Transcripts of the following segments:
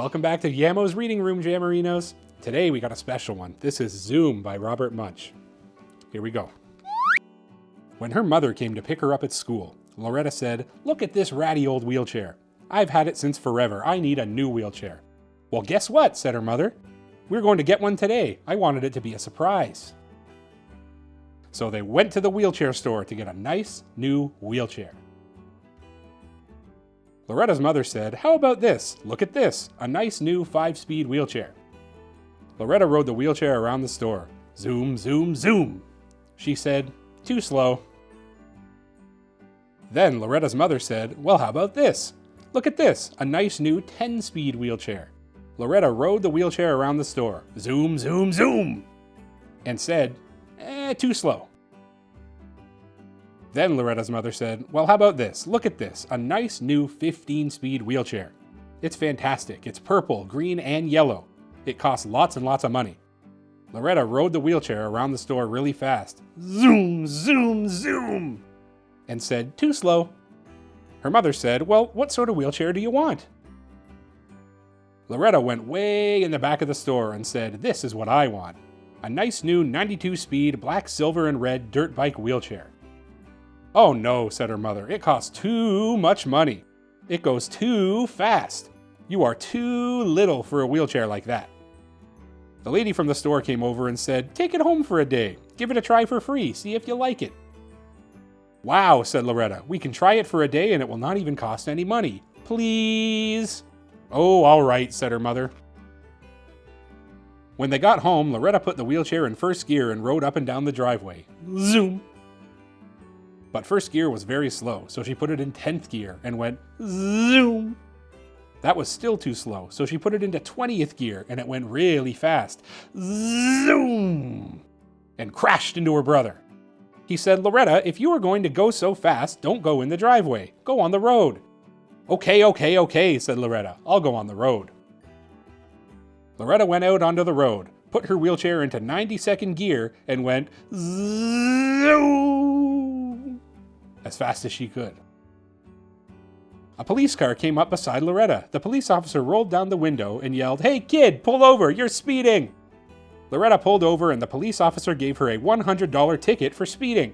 Welcome back to Yammo's Reading Room, Jammerinos. Today we got a special one. This is Zoom by Robert Munsch. Here we go. When her mother came to pick her up at school, Loretta said, "Look at this ratty old wheelchair. I've had it since forever. I need a new wheelchair." "Well, guess what?" said her mother. "We're going to get one today. I wanted it to be a surprise." So they went to the wheelchair store to get a nice new wheelchair. Loretta's mother said, "How about this? Look at this, a nice new 5-speed wheelchair." Loretta rode the wheelchair around the store. Zoom, zoom, zoom. She said, "Too slow." Then Loretta's mother said, "Well, how about this? Look at this, a nice new 10-speed wheelchair." Loretta rode the wheelchair around the store. Zoom, zoom, zoom. And said, "Too slow." Then Loretta's mother said, "Well, how about this? Look at this, a nice new 15-speed wheelchair. It's fantastic. It's purple, green, and yellow. It costs lots and lots of money." Loretta rode the wheelchair around the store really fast. Zoom, zoom, zoom. And said, "Too slow." Her mother said, "Well, what sort of wheelchair do you want?" Loretta went way in the back of the store and said, "This is what I want. A nice new 92-speed black, silver, and red dirt bike wheelchair." "Oh no," said her mother, "it costs too much money. It goes too fast. You are too little for a wheelchair like that." The lady from the store came over and said, "Take it home for a day. Give it a try for free. See if you like it." "Wow," said Loretta, "we can try it for a day and it will not even cost any money. Please." "Oh, all right," said her mother. When they got home, Loretta put the wheelchair in first gear and rode up and down the driveway. Zoom. But first gear was very slow, so she put it in 10th gear and went zoom. That was still too slow, so she put it into 20th gear and it went really fast. Zoom! And crashed into her brother. He said, "Loretta, if you are going to go so fast, don't go in the driveway. Go on the road." Okay, said Loretta. "I'll go on the road." Loretta went out onto the road, put her wheelchair into 92nd gear, and went zoom as fast as she could. A police car came up beside Loretta. The police officer rolled down the window and yelled, "Hey kid, pull over, you're speeding!" Loretta pulled over and the police officer gave her a $100 ticket for speeding.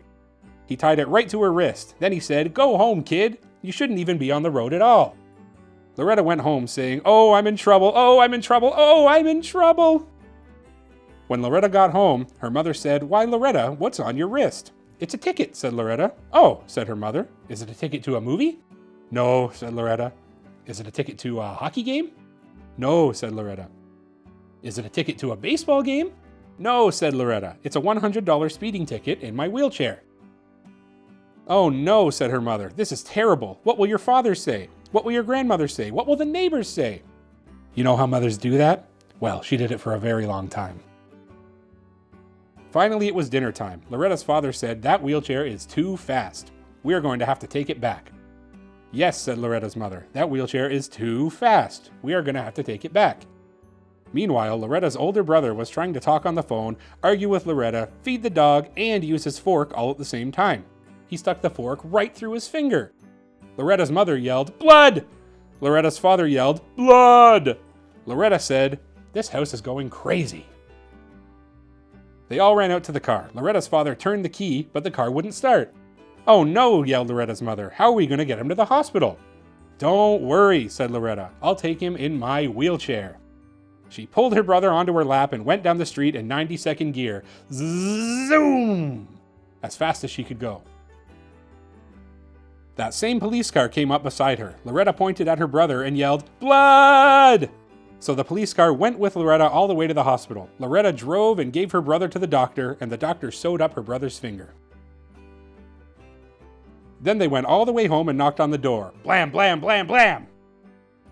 He tied it right to her wrist. Then he said, "Go home, kid. You shouldn't even be on the road at all." Loretta went home saying, "Oh, I'm in trouble. Oh, I'm in trouble. Oh, I'm in trouble." When Loretta got home, her mother said, "Why, Loretta, what's on your wrist?" "It's a ticket," said Loretta. "Oh," said her mother. "Is it a ticket to a movie?" "No," said Loretta. "Is it a ticket to a hockey game?" "No," said Loretta. "Is it a ticket to a baseball game?" "No," said Loretta. "It's a $100 speeding ticket in my wheelchair." "Oh no," said her mother. "This is terrible. What will your father say? What will your grandmother say? What will the neighbors say?" You know how mothers do that? Well, she did it for a very long time. Finally, it was dinner time. Loretta's father said, "That wheelchair is too fast. We are going to have to take it back." "Yes," said Loretta's mother, "that wheelchair is too fast. We are going to have to take it back." Meanwhile, Loretta's older brother was trying to talk on the phone, argue with Loretta, feed the dog, and use his fork all at the same time. He stuck the fork right through his finger. Loretta's mother yelled, "Blood!" Loretta's father yelled, "Blood!" Loretta said, "This house is going crazy." They all ran out to the car. Loretta's father turned the key, but the car wouldn't start. "Oh no," yelled Loretta's mother. "How are we going to get him to the hospital?" "Don't worry," said Loretta. "I'll take him in my wheelchair." She pulled her brother onto her lap and went down the street in 92nd gear. Zoom! As fast as she could go. That same police car came up beside her. Loretta pointed at her brother and yelled, "Blood!" So the police car went with Loretta all the way to the hospital. Loretta drove and gave her brother to the doctor, and the doctor sewed up her brother's finger. Then they went all the way home and knocked on the door. Blam, blam, blam, blam!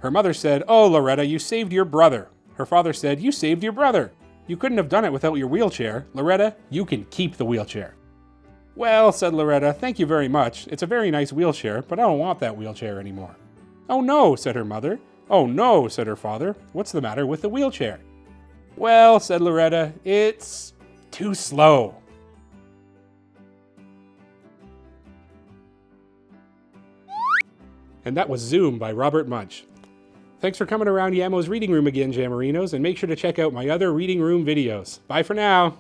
Her mother said, "Oh, Loretta, you saved your brother." Her father said, "You saved your brother. You couldn't have done it without your wheelchair. Loretta, you can keep the wheelchair." "Well," said Loretta, "thank you very much. It's a very nice wheelchair, but I don't want that wheelchair anymore." "Oh no," said her mother. "Oh no," said her father. "What's the matter with the wheelchair?" "Well," said Loretta, "it's too slow." And that was Zoom by Robert Munsch. Thanks for coming around Yammo's reading room again, Jammerinos, and make sure to check out my other reading room videos. Bye for now.